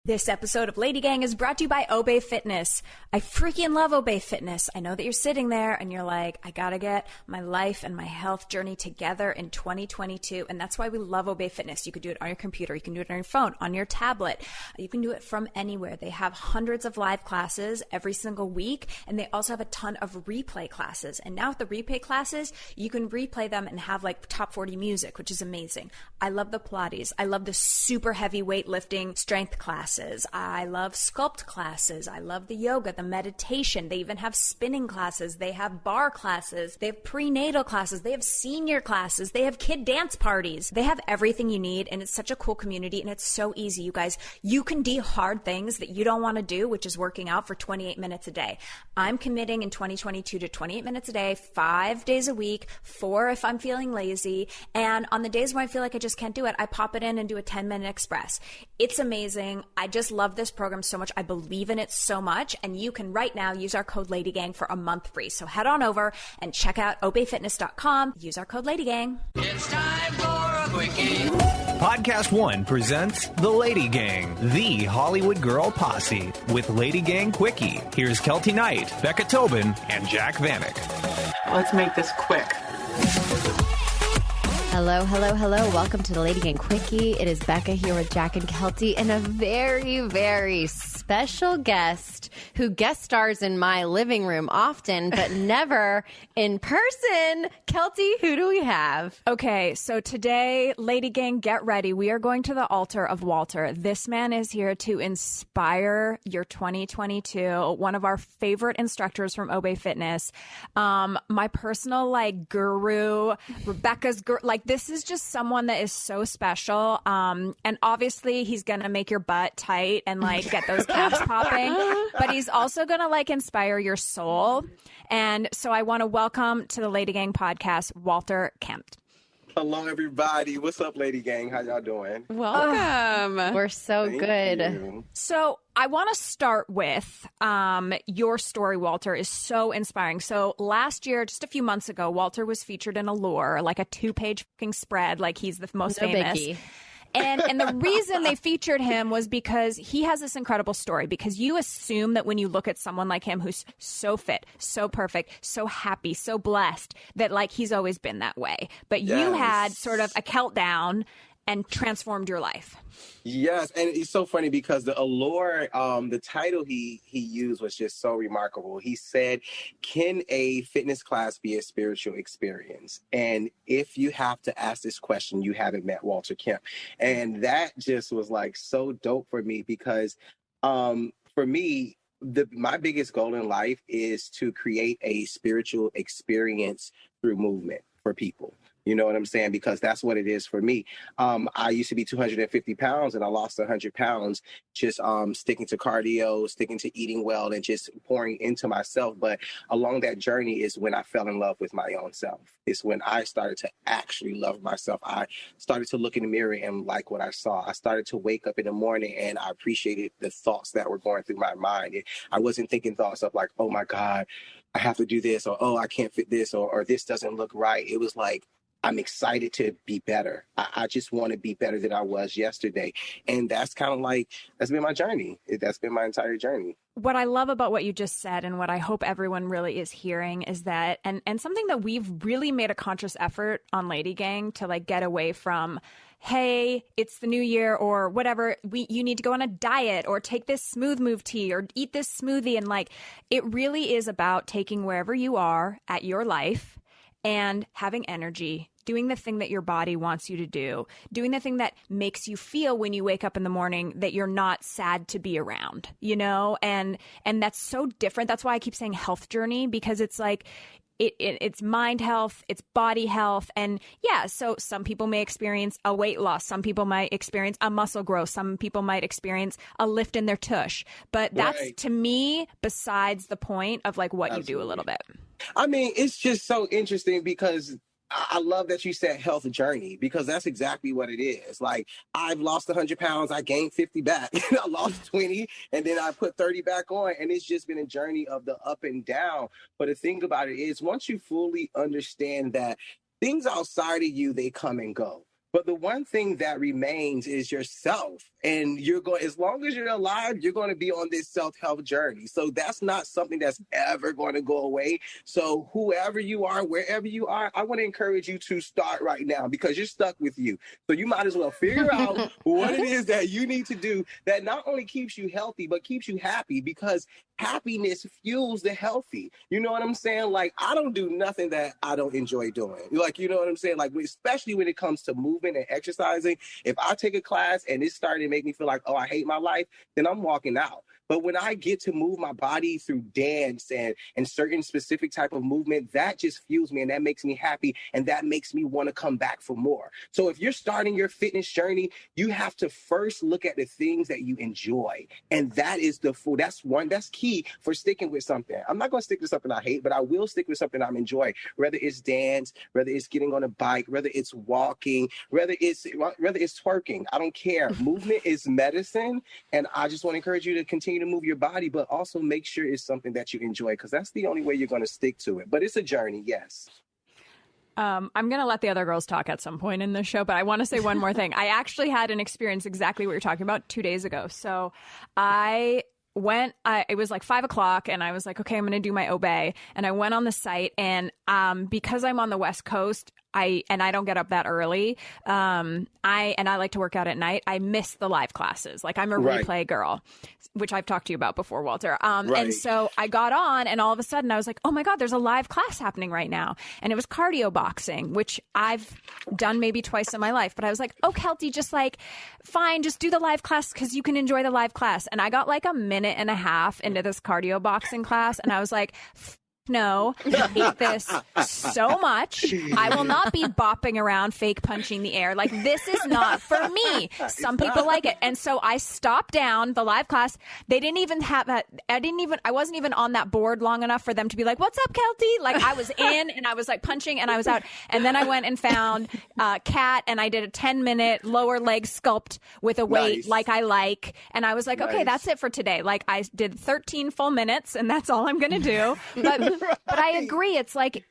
This episode of LadyGang is brought to you by Obey Fitness. I freaking love Obey Fitness. I know that you're sitting there and you're like, I gotta get my life and my health journey together in 2022. And that's why we love Obey Fitness. You could do it on your computer. You can do it on your phone, on your tablet. You can do it from anywhere. They have hundreds of live classes every single week. And they also have a ton of replay classes. And now with the replay classes, you can replay them and have like top 40 music, which is amazing. I love the Pilates. I love the super heavy weightlifting strength classes. I love sculpt classes. I love the yoga, the meditation. They even have spinning classes. They have bar classes. They have prenatal classes. They have senior classes. They have kid dance parties. They have everything you need, and it's such a cool community, and it's so easy, you guys. You can do hard things that you don't want to do, which is working out for 28 minutes a day. I'm committing in 2022 to 28 minutes a day, 5 days a week, 4 if I'm feeling lazy, and on the days where I feel like I just can't do it, I pop it in and do a 10-minute express. It's amazing. I just love this program so much. I believe in it so much. And you can right now use our code LadyGang for a month free. So head on over and check out obeyfitness.com. Use our code LadyGang. It's time for a Quickie. Podcast One presents the LadyGang, the Hollywood Girl Posse, with LadyGang Quickie. Here's Kelty Knight, Becca Tobin, and Jack Vanek. Let's make this quick. Hello, hello, hello. Welcome to the LadyGang Quickie. It is Becca here with Jack and Kelty and a very, very special guest who guest stars in my living room often, but never in person. Kelty, who do we have? Okay, so today, LadyGang, get ready. We are going to the altar of Walter. This man is here to inspire your 2022. One of our favorite instructors from Obey Fitness. My personal guru, Rebecca's guru. This is just someone that is so special. And obviously he's going to make your butt tight and get those calves popping, but he's also going to inspire your soul. And so I want to welcome to the LadyGang podcast, Walter Kemp. Hello, everybody. What's up, LadyGang? How y'all doing? Welcome. We're so Thank good. you. So I want to start with your story, Walter, is so inspiring. So last year, just a few months ago, Walter was featured in Allure, like a 2-page fucking spread, like he's the most famous. Biggie. And the reason they featured him was because he has this incredible story, because you assume that when you look at someone like him who's so fit, so perfect, so happy, so blessed, that he's always been that way. But you had sort of a countdown and transformed your life. Yes, and it's so funny because the Allure, the title he used was just so remarkable. He said, can a fitness class be a spiritual experience? And if you have to ask this question, you haven't met Walter Kemp. And that just was so dope for me because for me, my biggest goal in life is to create a spiritual experience through movement for people. You know what I'm saying? Because that's what it is for me. I used to be 250 pounds and I lost 100 pounds just sticking to cardio, sticking to eating well, and just pouring into myself. But along that journey is when I fell in love with my own self. It's when I started to actually love myself. I started to look in the mirror and like what I saw. I started to wake up in the morning and I appreciated the thoughts that were going through my mind. I wasn't thinking thoughts of oh my God, I have to do this, or oh, I can't fit this, or this doesn't look right. It was I'm excited to be better. I just want to be better than I was yesterday. And that's kind of that's been my journey. That's been my entire journey. What I love about what you just said, and what I hope everyone really is hearing, is that, and something that we've really made a conscious effort on LadyGang to get away from, hey, it's the new year or whatever, you need to go on a diet or take this smooth move tea or eat this smoothie. And it really is about taking wherever you are at your life and having energy, doing the thing that your body wants you to do, doing the thing that makes you feel when you wake up in the morning that you're not sad to be around, and that's so different. That's why I keep saying health journey, because it's it's mind health, it's body health. And so some people may experience a weight loss. Some people might experience a muscle growth. Some people might experience a lift in their tush. But that's, to me, besides the point of what you do a little bit. I mean, it's just so interesting because I love that you said health journey, because that's exactly what it is. I've lost 100 pounds. I gained 50 back. I lost 20 and then I put 30 back on. And it's just been a journey of the up and down. But the thing about it is, once you fully understand that things outside of you, they come and go. But the one thing that remains is yourself. And as long as you're alive, you're going to be on this self-help journey. So that's not something that's ever going to go away. So whoever you are, wherever you are, I want to encourage you to start right now because you're stuck with you. So you might as well figure out what it is that you need to do that not only keeps you healthy, but keeps you happy, because happiness fuels the healthy. You know what I'm saying? Like, I don't do nothing that I don't enjoy doing. Like, you know what I'm saying? Like, especially when it comes to movement and exercising, if I take a class and it's starting to make me feel like, oh, I hate my life, then I'm walking out. But when I get to move my body through dance and certain specific type of movement, that just fuels me and that makes me happy and that makes me want to come back for more. So if you're starting your fitness journey, you have to first look at the things that you enjoy. And that is that's key for sticking with something. I'm not going to stick with something I hate, but I will stick with something I'm enjoying, whether it's dance, whether it's getting on a bike, whether it's walking, whether it's twerking. I don't care. Movement is medicine. And I just want to encourage you to continue to move your body, but also make sure it's something that you enjoy, because that's the only way you're going to stick to it. But it's a journey, yes. I'm going to let the other girls talk at some point in the show, but I want to say one more thing. I actually had an experience exactly what you're talking about 2 days ago. So it was like 5:00 and I was like, okay, I'm going to do my obey. And I went on the site, and because I'm on the West Coast, I don't get up that early. I like to work out at night. I miss the live classes. Like, I'm a replay girl, which I've talked to you about before, Walter. And so I got on, and all of a sudden I was like, oh my God, there's a live class happening right now. And it was cardio boxing, which I've done maybe twice in my life. But I was like, oh, Kelty, just like, fine, just do the live class because you can enjoy the live class. And I got like a minute and a half into this cardio boxing class, and I was like, no, I hate this so much. I will not be bopping around fake punching the air. Like, this is not for me. Some people like it. And so I stopped down the live class. They didn't even have that. I wasn't even on that board long enough for them to be like, what's up, Kelty? Like, I was in and I was like punching and I was out. And then I went and found Kat, and I did a 10-minute lower leg sculpt with a weight like I like. And I was like, okay, that's it for today. Like, I did 13 full minutes and that's all I'm going to do. But I agree. It's like,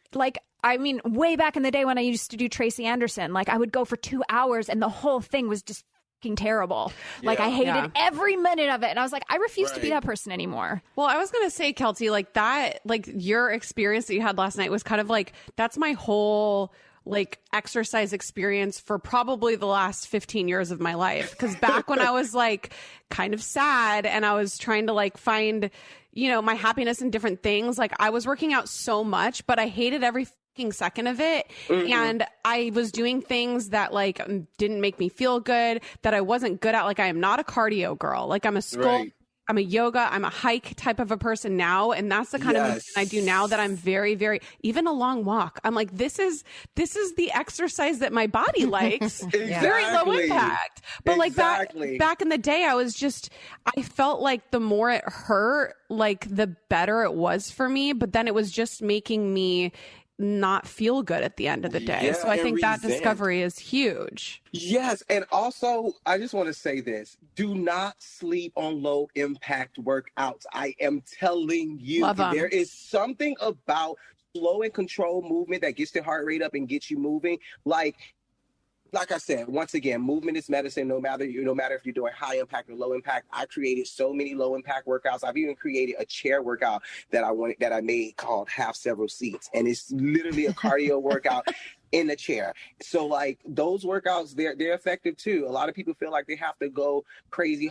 I mean, way back in the day when I used to do Tracy Anderson, like, I would go for 2 hours and the whole thing was just fucking terrible. Like, I hated every minute of it. And I was like, I refuse to be that person anymore. Well, I was going to say, Kelty, like, that, like, your experience that you had last night was kind of like, that's my whole like exercise experience for probably the last 15 years of my life. Because back when I was like kind of sad and I was trying to like find, you know, my happiness in different things, like, I was working out so much, but I hated every fucking second of it. Mm-hmm. And I was doing things that like didn't make me feel good, that I wasn't good at. Like, I am not a cardio girl. Like, I'm a I'm a yoga, I'm a hike type of a person now. And that's the kind of movement I do now that I'm very, very, even a long walk. I'm like, this is the exercise that my body likes. Very low impact. But like back in the day, I felt like the more it hurt, like the better it was for me. But then it was just making me not feel good at the end of the day. Yeah, so I think that discovery is huge. Yes. And also, I just want to say this. Do not sleep on low impact workouts. I am telling you, there is something about slow and controlled movement that gets the heart rate up and gets you moving. Like I said, once again, movement is medicine. No matter if you're doing high impact or low impact. I created so many low impact workouts. I've even created a chair workout that I made called Have Several Seats, and it's literally a cardio workout in a chair. So like those workouts, they're effective too. A lot of people feel like they have to go crazy,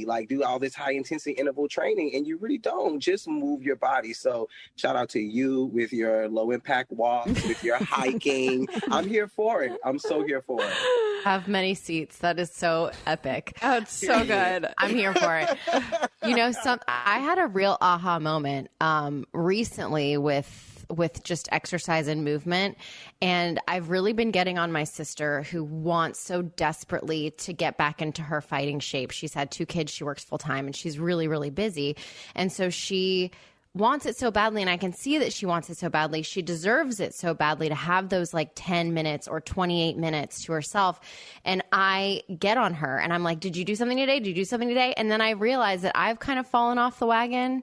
like do all this high intensity interval training, and you really don't. Just move your body. So shout out to you with your low impact walks, with your hiking. I'm here for it. I'm so here for it. Have many seats. That is so epic. Oh, it's so good. I'm here for it. You know, I had a real aha moment recently with just exercise and movement. And I've really been getting on my sister, who wants so desperately to get back into her fighting shape. She's had 2 kids. She works full time and she's really, really busy. And so she wants it so badly. And I can see that she wants it so badly. She deserves it so badly to have those like 10 minutes or 28 minutes to herself. And I get on her and I'm like, did you do something today? Did you do something today? And then I realize that I've kind of fallen off the wagon.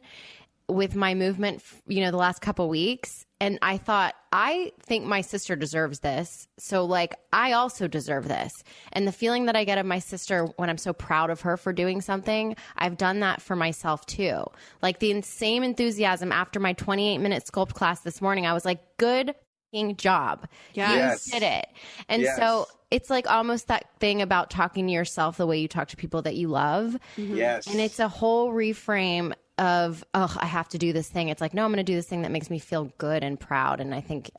with my movement, the last couple weeks. And I thought, I think my sister deserves this. So like, I also deserve this. And the feeling that I get of my sister when I'm so proud of her for doing something, I've done that for myself too. Like the same enthusiasm after my 28-minute sculpt class this morning, I was like, good job. Yes. You did it. And so it's like almost that thing about talking to yourself the way you talk to people that you love. Yes. And it's a whole reframe of, oh, I have to do this thing. It's like, no, I'm going to do this thing that makes me feel good and proud. And I think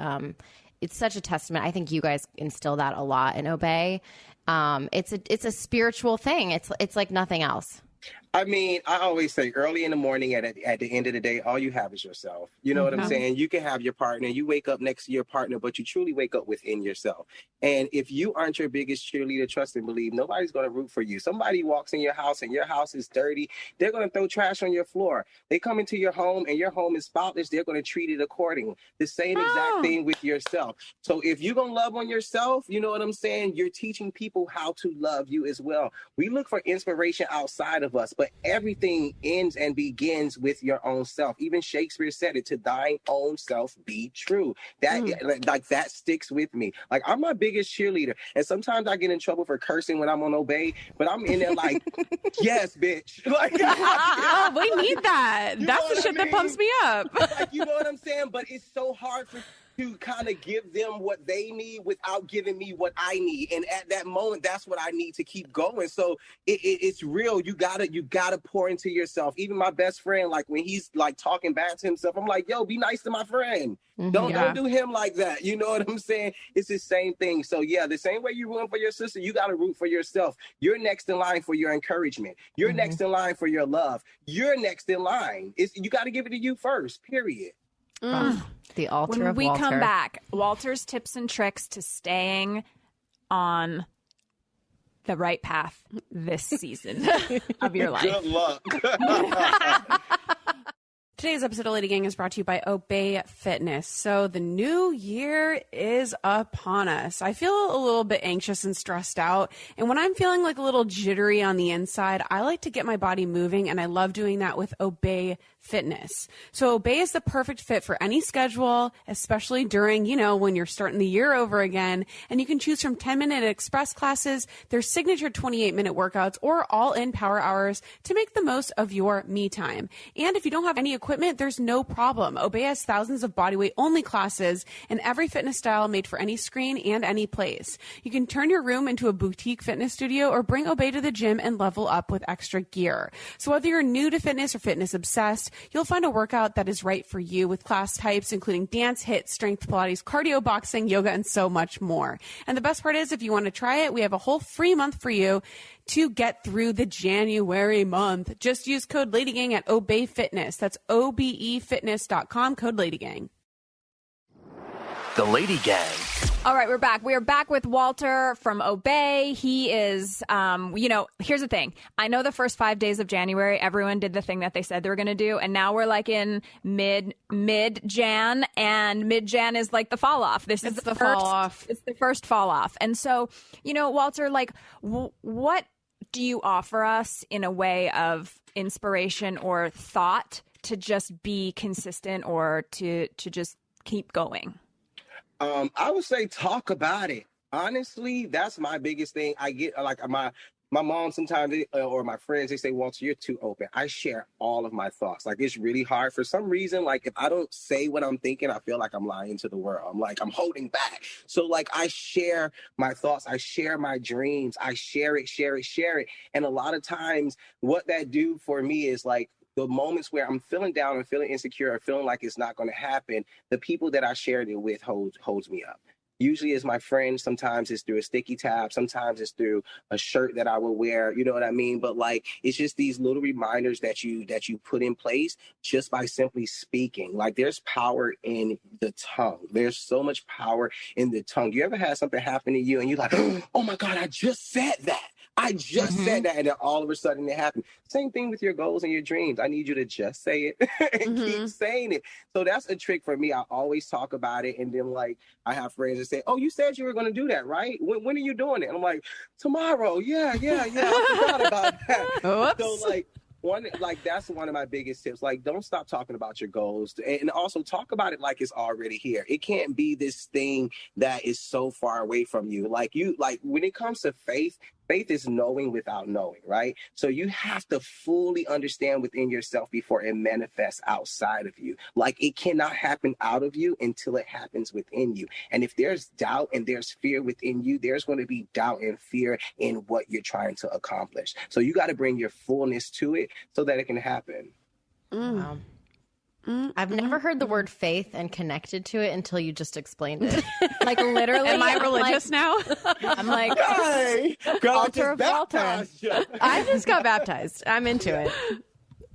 it's such a testament. I think you guys instill that a lot in Obey. It's a spiritual thing. It's like nothing else. I mean, I always say early in the morning at the end of the day, all you have is yourself. You know what I'm saying? You can have your partner. You wake up next to your partner, but you truly wake up within yourself. And if you aren't your biggest cheerleader, trust and believe, nobody's going to root for you. Somebody walks in your house and your house is dirty. They're going to throw trash on your floor. They come into your home and your home is spotless. They're going to treat it accordingly. The same exact thing with yourself. So if you're going to love on yourself, you know what I'm saying? You're teaching people how to love you as well. We look for inspiration outside of us, but everything ends and begins with your own self. Even Shakespeare said it, to thine own self be true. That sticks with me. Like, I'm my biggest cheerleader. And sometimes I get in trouble for cursing when I'm on Obey, but I'm in there like, yes, bitch. Like, we need that. That's the shit that pumps me up. Like, you know what I'm saying? But it's so hard to kind of give them what they need without giving me what I need. And at that moment, that's what I need to keep going. So it's real. You gotta pour into yourself. Even my best friend, like when he's like talking bad to himself, I'm like, yo, be nice to my friend. Don't do him like that. You know what I'm saying? It's the same thing. So yeah, the same way you root for your sister, you got to root for yourself. You're next in line for your encouragement. You're next in line for your love. You're next in line. You got to give it to you first, period. The altar When of we Walter. come back, Walter's tips and tricks to staying on the right path this season of your life. Good luck. Today's episode of Lady Gang is brought to you by Obey Fitness. So the new year is upon us. I feel a little bit anxious and stressed out. And when I'm feeling like a little jittery on the inside, I like to get my body moving, and I love doing that with Obey Fitness. So Obey is the perfect fit for any schedule, especially during, when you're starting the year over again. And you can choose from 10-minute express classes, their signature 28-minute workouts, or all-in power hours to make the most of your me time. And if you don't have any equipment, there's no problem. Obey has thousands of bodyweight only classes and every fitness style made for any screen and any place. You can turn your room into a boutique fitness studio or bring Obey to the gym and level up with extra gear. So whether you're new to fitness or fitness obsessed, you'll find a workout that is right for you with class types including dance, HIIT, strength, Pilates, cardio, boxing, yoga, and so much more. And the best part is, if you want to try it, we have a whole free month for you to get through the January month. Just use code LadyGang at Obey Fitness. That's obefitness.com, code LadyGang. The Lady Gang. All right, we're back. We are back with Walter from Obey. He is, here's the thing. I know the first 5 days of January, everyone did the thing that they said they were going to do. And now we're like in mid-Jan, and mid-Jan is like the fall off. This is the fall off. It's the first fall off. And so, Walter, like, what do you offer us in a way of inspiration or thought to just be consistent or to just keep going? I would say talk about it. Honestly, that's my biggest thing. I get like my mom sometimes or my friends, they say, Walter, you're too open. I share all of my thoughts. Like, it's really hard for some reason. Like, if I don't say what I'm thinking, I feel like I'm lying to the world. I'm like, I'm holding back. So like, I share my thoughts. I share my dreams. I share it. And a lot of times what that do for me is like, the moments where I'm feeling down and feeling insecure or feeling like it's not going to happen, the people that I shared it with holds me up. Usually it's my friends. Sometimes it's through a sticky tab. Sometimes it's through a shirt that I will wear. You know what I mean? But like, it's just these little reminders that you put in place just by simply speaking. Like, there's power in the tongue. There's so much power in the tongue. You ever had something happen to you and you're like, oh my God, I just said that. I just said that, and then all of a sudden it happened. Same thing with your goals and your dreams. I need you to just say it and keep saying it. So that's a trick for me. I always talk about it, and then like I have friends that say, "Oh, you said you were going to do that, right? When are you doing it?" And I'm like, "Tomorrow." Yeah. I forgot about that. Oops. So like, That's one of my biggest tips. Like, don't stop talking about your goals, and also talk about it like it's already here. It can't be this thing that is so far away from you. Like when it comes to faith is knowing without knowing, right? So you have to fully understand within yourself before it manifests outside of you. Like, it cannot happen out of you until it happens within you. And if there's doubt and there's fear within you, there's going to be doubt and fear in what you're trying to accomplish. So you got to bring your fullness to it so that it can happen. Wow. I've never heard the word faith and connected to it until you just explained it. Like, literally. Am I religious now? I'm like, Hey, girl, Altar of Walter. I just got baptized. I'm into it.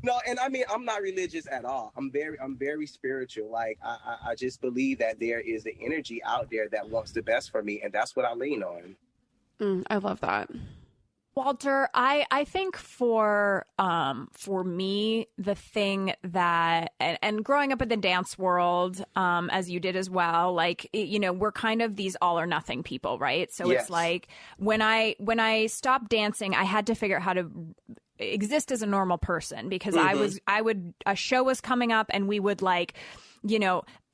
No, and I mean, I'm not religious at all. I'm very spiritual. Like, I just believe that there is an energy out there that wants the best for me, and that's what I lean on. I love that. Walter, I think for me, the thing that, and growing up in the dance world, as you did as well, like, we're kind of these all or nothing people, right? So Yes. It's like when I stopped dancing, I had to figure out how to exist as a normal person, because a show was coming up and we would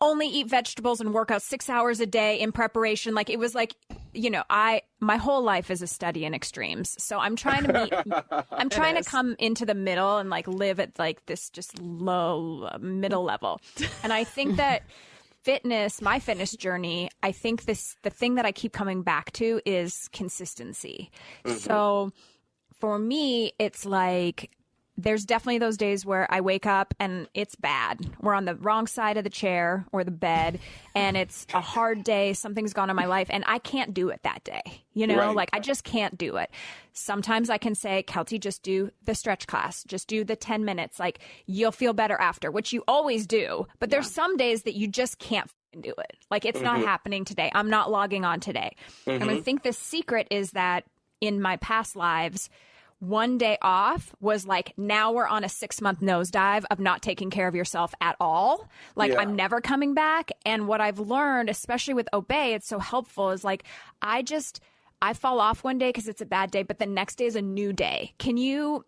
only eat vegetables and work out 6 hours a day in preparation. Like, it was like, my whole life is a study in extremes. So I'm trying to come into the middle and live at this just low middle level. And I think that my fitness journey, I think the thing that I keep coming back to is consistency. So for me, it's like, there's definitely those days where I wake up and it's bad. We're on the wrong side of the chair or the bed, and it's a hard day. Something's gone in my life, and I can't do it that day. Right. I just can't do it. Sometimes I can say, Kelty, just do the stretch class. Just do the 10 minutes. Like, you'll feel better after, which you always do. But there's some days that you just can't do it. Like, it's not happening today. I'm not logging on today. And I think the secret is that in my past lives, one day off was like, now we're on a 6-month nosedive of not taking care of yourself at all. Like, Yeah. I'm never coming back. And what I've learned, especially with Obey, it's so helpful, is like, I fall off one day because it's a bad day, but the next day is a new day. Can you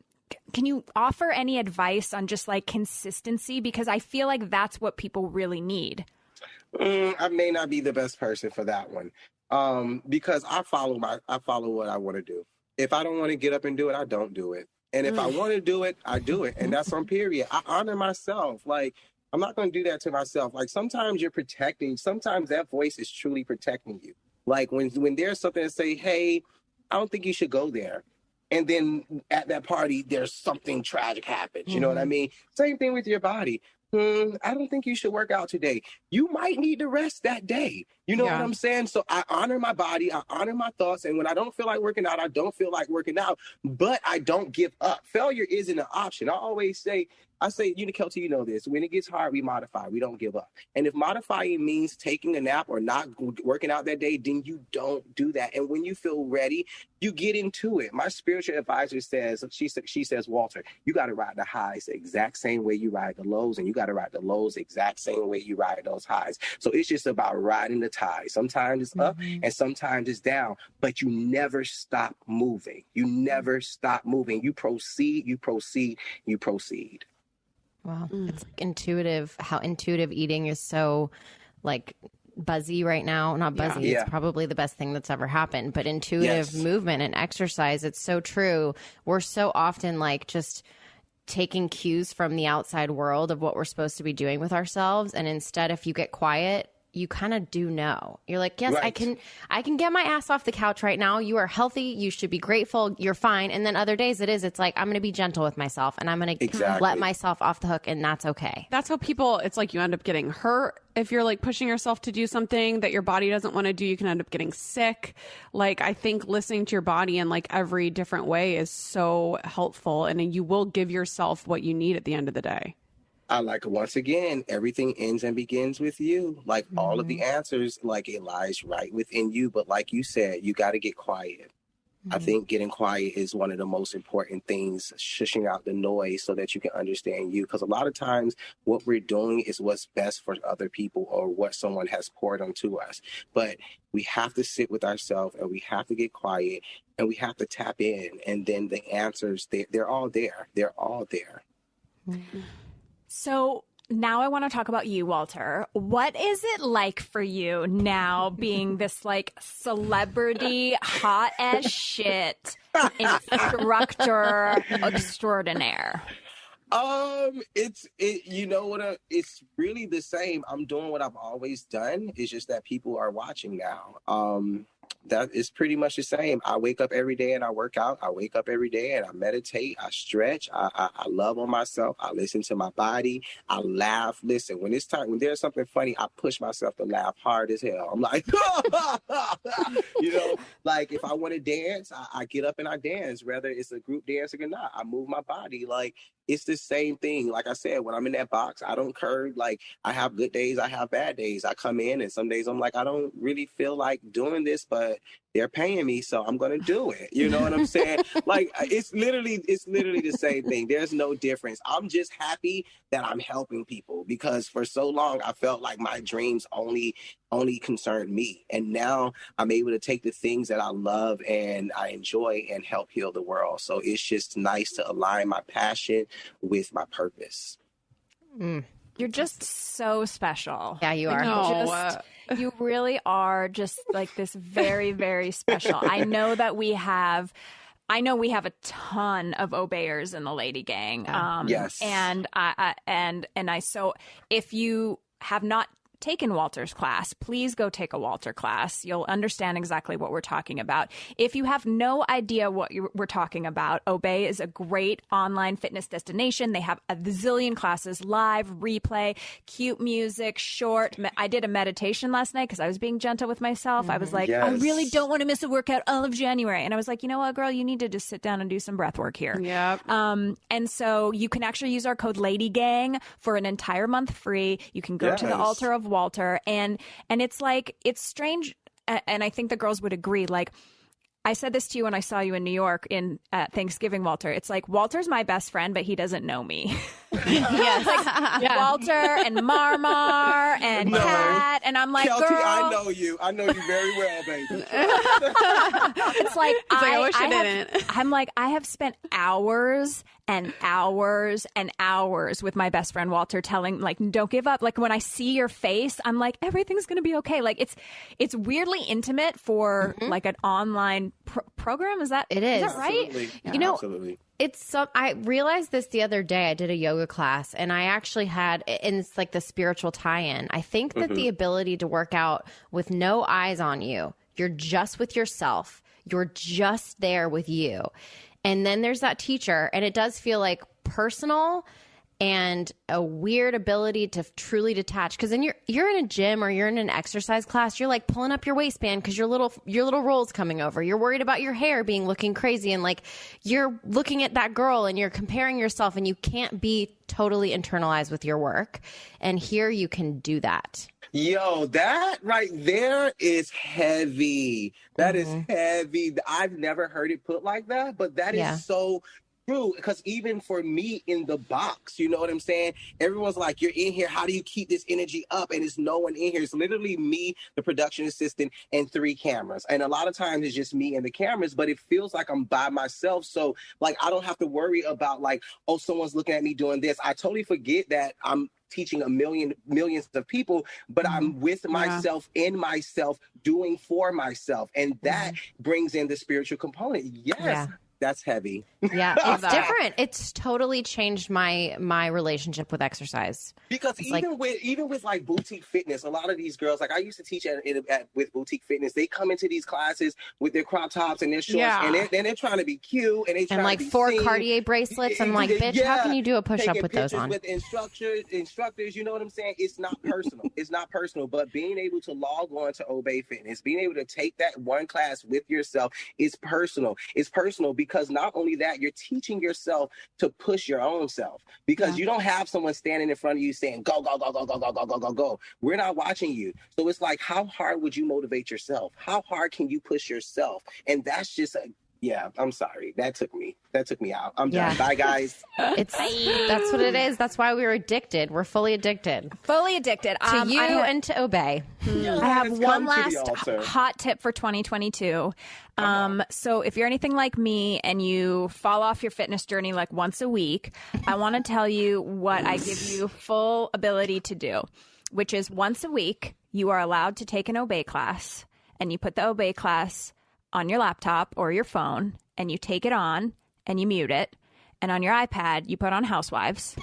offer any advice on just like consistency? Because I feel like that's what people really need. I may not be the best person for that one, because I follow what I want to do. If I don't want to get up and do it, I don't do it. And if I want to do it, I do it. And that's on period. I honor myself. Like, I'm not going to do that to myself. Like, sometimes sometimes that voice is truly protecting you. Like, when there's something to say, hey, I don't think you should go there. And then at that party, there's something tragic happens. You know what I mean? Same thing with your body. I don't think you should work out today. You might need to rest that day. You know what I'm saying? So I honor my body. I honor my thoughts. And when I don't feel like working out, I don't feel like working out. But I don't give up. Failure isn't an option. I say, Kelty, you know this. When it gets hard, we modify. We don't give up. And if modifying means taking a nap or not working out that day, then you don't do that. And when you feel ready, you get into it. My spiritual advisor says, she says, Walter, you got to ride the highs the exact same way you ride the lows, and you got to ride the lows the exact same way you ride those highs. So it's just about riding the tide. Sometimes it's up and sometimes it's down, but you never stop moving. You never stop moving. You proceed, you proceed, you proceed. Wow. It's like intuitive, how intuitive eating is so like buzzy right now. Not buzzy. Yeah. It's probably the best thing that's ever happened, but intuitive movement and exercise. It's so true. We're so often like just taking cues from the outside world of what we're supposed to be doing with ourselves. And instead, if you get quiet, you kind of do know. You're like, yes, Right. I can get my ass off the couch right now. You are healthy. You should be grateful. You're fine. And then other days it's like, I'm going to be gentle with myself and I'm going to let myself off the hook, and that's okay. That's how it's like you end up getting hurt. If you're like pushing yourself to do something that your body doesn't want to do, you can end up getting sick. Like, I think listening to your body in like every different way is so helpful, and you will give yourself what you need at the end of the day. Once again, everything ends and begins with you. Like, all of the answers, like, it lies right within you. But like you said, you got to get quiet. I think getting quiet is one of the most important things, shushing out the noise so that you can understand you. Because a lot of times what we're doing is what's best for other people or what someone has poured onto us. But we have to sit with ourselves and we have to get quiet and we have to tap in. And then the answers, they're all there. They're all there. So now I want to talk about you, Walter. What is it like for you now being this like celebrity, hot as shit instructor extraordinaire? It's really the same. I'm doing what I've always done. It's just that people are watching now. That is pretty much the same. I wake up every day and I work out. I wake up every day and I meditate. I stretch. I love on myself. I listen to my body. I laugh. Listen, when there's something funny, I push myself to laugh hard as hell. I'm like, like if I want to dance, I get up and I dance, whether it's a group dancing or not. I move my body. Like, it's the same thing. Like I said, when I'm in that box, I don't curve. Like, I have good days, I have bad days. I come in and some days I'm like, I don't really feel like doing this, but they're paying me, so I'm going to do it. You know what I'm saying? Like, it's literally the same thing. There's no difference. I'm just happy that I'm helping people because for so long I felt like my dreams only concerned me. And now I'm able to take the things that I love and I enjoy and help heal the world. So it's just nice to align my passion with my purpose. You're just so special. Yeah, you are. You really are just like this very, very special. I know we have a ton of obeyers in the Lady Gang. Yes. So if you have not taken Walter's class, please go take a Walter class. You'll understand exactly what we're talking about. If you have no idea what we're talking about, Obey is a great online fitness destination. They have a zillion classes, live, replay, cute music, short. I did a meditation last night because I was being gentle with myself. I was like, yes. I really don't want to miss a workout all of January. And I was like, you know what, girl, you need to just sit down and do some breath work here. Yep. And so you can actually use our code LadyGang for an entire month free. You can go to the altar of Walter, and it's like, it's strange, and I think the girls would agree. Like, I said this to you when I saw you in New York at Thanksgiving, Walter. It's like, Walter's my best friend, but he doesn't know me. Yes. Like, Walter and Marmar and Kat, and I'm like, Kelty, girl, I know you very well, baby. it's like, I wish I didn't. I'm like, I have spent hours and hours and hours with my best friend Walter telling, like, don't give up. Like, when I see your face, I'm like, everything's going to be okay. Like, it's weirdly intimate for like an online program. Is that right? Absolutely. You know, Absolutely. I realized this the other day. I did a yoga class and I actually and it's like the spiritual tie-in. I think that the ability to work out with no eyes on you, you're just with yourself. You're just there with you. And then there's that teacher, and it does feel like personal and a weird ability to truly detach. Because then you're in a gym or you're in an exercise class, you're like pulling up your waistband because your little roll's coming over. You're worried about your hair looking crazy, and like you're looking at that girl and you're comparing yourself, and you can't be totally internalized with your work. And here you can do that. Yo, that right there is heavy. That is heavy. I've never heard it put like that, but that is so true. Because even for me in the box, you know what I'm saying? Everyone's like, you're in here. How do you keep this energy up? And it's no one in here. It's literally me, the production assistant, and 3 cameras. And a lot of times it's just me and the cameras, but it feels like I'm by myself. So like, I don't have to worry about like, oh, someone's looking at me doing this. I totally forget that I'm teaching millions of people, but I'm with myself, in myself, doing for myself. And that brings in the spiritual component. Yes. Yeah. That's heavy. Yeah, it's different. It's totally changed my relationship with exercise. Because even with like boutique fitness, a lot of these girls, like I used to teach with boutique fitness, they come into these classes with their crop tops and their shorts, and they're trying to be cute, and they trying like to be 4 seen. Cartier bracelets. I'm like, bitch, how can you do a push up with those on? With instructors, you know what I'm saying? It's not personal. It's not personal, but being able to log on to Obey Fitness, being able to take that one class with yourself is personal. It's personal because not only that, you're teaching yourself to push your own self, because you don't have someone standing in front of you saying, go, go, go, go, go, go, go, go, go, go. We're not watching you. So it's like, how hard would you motivate yourself? How hard can you push yourself? And that's just Yeah, I'm sorry. That took me out. I'm Yeah. done. Bye, guys. That's what it is. That's why we're addicted. We're fully addicted Fully addicted. to you and to Obey. Yes, I have one come to the last altar. hot tip for 2022. So if you're anything like me and you fall off your fitness journey like once a week, I want to tell you what I give you full ability to do, which is once a week, you are allowed to take an Obey class, and you put the Obey class on your laptop or your phone, and you take it on and you mute it. And on your iPad, you put on Housewives.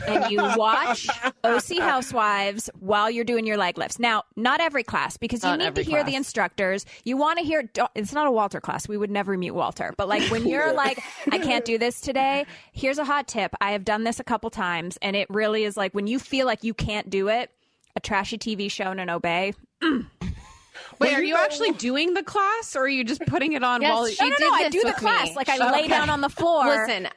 And you watch OC Housewives while you're doing your leg lifts. Now, not every class, because you need to hear the instructors. You want to hear, it's not a Walter class. We would never mute Walter. But like when you're like, I can't do this today, here's a hot tip. I have done this a couple times, and it really is like when you feel like you can't do it, a trashy TV show and an Obey. Wait, are you actually doing the class, or are you just putting it on while she you did I this do the with class. me. Like I lay down on the floor. Listen,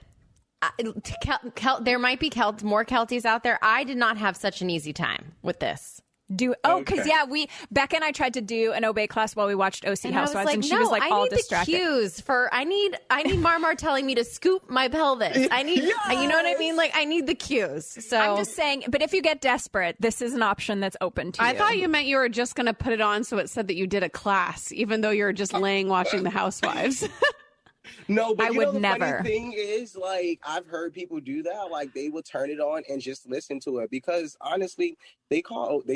there might be more Kelties out there. I did not have such an easy time with this. Because Becca and I tried to do an Obey class while we watched OC Housewives, and she was like all distracted. I need the cues for. I need Marmar telling me to scoop my pelvis. I need, you know what I mean? Like I need the cues. So I'm just saying. But if you get desperate, this is an option that's open to you. I thought you meant you were just going to put it on so it said that you did a class, even though you're just laying watching the Housewives. No, but I you would know the never. funny thing is, like, I've heard people do that. Like, they will turn it on and just listen to it because, honestly, they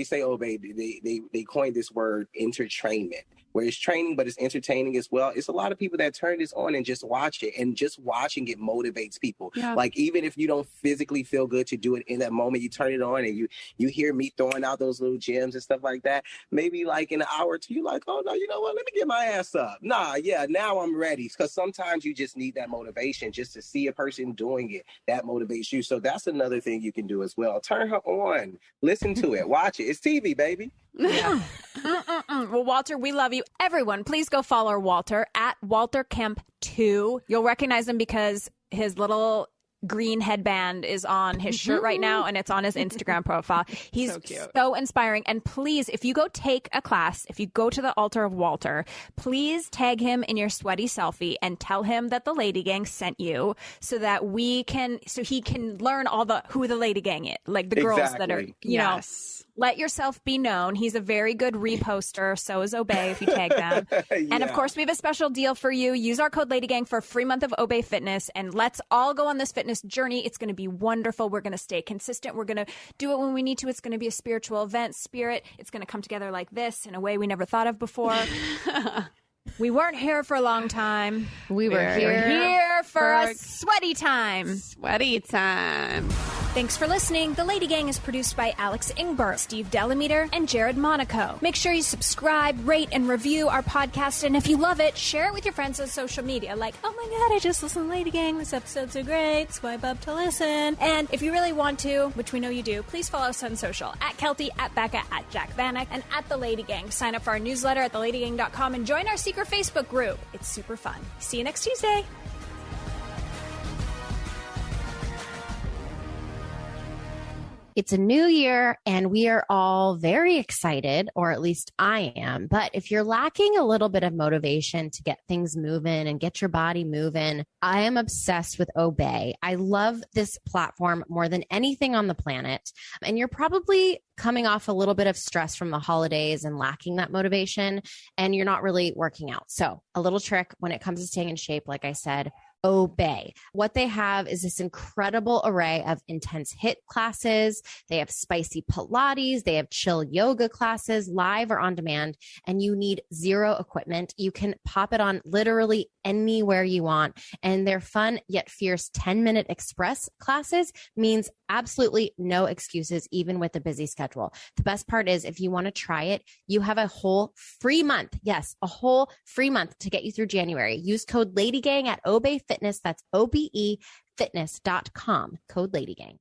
say Obey. They coined this word entertainment, where it's training, but it's entertaining as well. It's a lot of people that turn this on and just watch it, and just watching it motivates people. Yeah. Like, even if you don't physically feel good to do it in that moment, you turn it on and you hear me throwing out those little gems and stuff like that. Maybe like in an hour or two, you're like, oh no, you know what? Let me get my ass up. Nah, yeah, now I'm ready. Because sometimes you just need that motivation just to see a person doing it. That motivates you. So that's another thing you can do as well. Turn her on, listen to it, watch it. It's TV, baby. Yeah. Well, Walter, we love you. Everyone, please go follow Walter at Walter Kemp 2. You'll recognize him because his little green headband is on his shirt right now, and it's on his Instagram profile. He's So cute. so inspiring. And please, if you go take a class, if you go to the altar of Walter, please tag him in your sweaty selfie and tell him that the Lady Gang sent you, so that he can learn who the Lady Gang is, like the girls that are, you know. Let yourself be known. He's a very good reposter. So is Obey if you tag them. And of course, we have a special deal for you. Use our code LadyGang for a free month of Obey Fitness. And let's all go on this fitness journey. It's going to be wonderful. We're going to stay consistent. We're going to do it when we need to. It's going to be a spiritual event, spirit. It's going to come together like this in a way we never thought of before. We weren't here for a long time. we were Here for a sweaty time. Sweaty time. Thanks for listening. The Lady Gang is produced by Alex Ingber, Steve Delameter, and Jared Monaco. Make sure you subscribe, rate, and review our podcast. And if you love it, share it with your friends on social media. Like, oh my God, I just listened to Lady Gang. This episode's so great. Swipe up to listen. And if you really want to, which we know you do, please follow us on social. At Kelty, at Becca, at Jack Vanek, and at The Lady Gang. Sign up for our newsletter at theladygang.com and join our secret Facebook group. It's super fun. See you next Tuesday. It's a new year and we are all very excited, or at least I am. But if you're lacking a little bit of motivation to get things moving and get your body moving, I am obsessed with Obey. I love this platform more than anything on the planet. And you're probably coming off a little bit of stress from the holidays and lacking that motivation, and you're not really working out. So a little trick when it comes to staying in shape, like I said, Obey. What they have is this incredible array of intense HIIT classes. They have spicy Pilates. They have chill yoga classes, live or on demand, and you need zero equipment. You can pop it on literally anywhere you want. And their fun yet fierce 10-minute express classes means absolutely no excuses, even with a busy schedule. The best part is if you want to try it, you have a whole free month. Yes, a whole free month to get you through January. Use code LadyGang at Obey Fitness. That's OBE Fitness.com. Code LadyGang.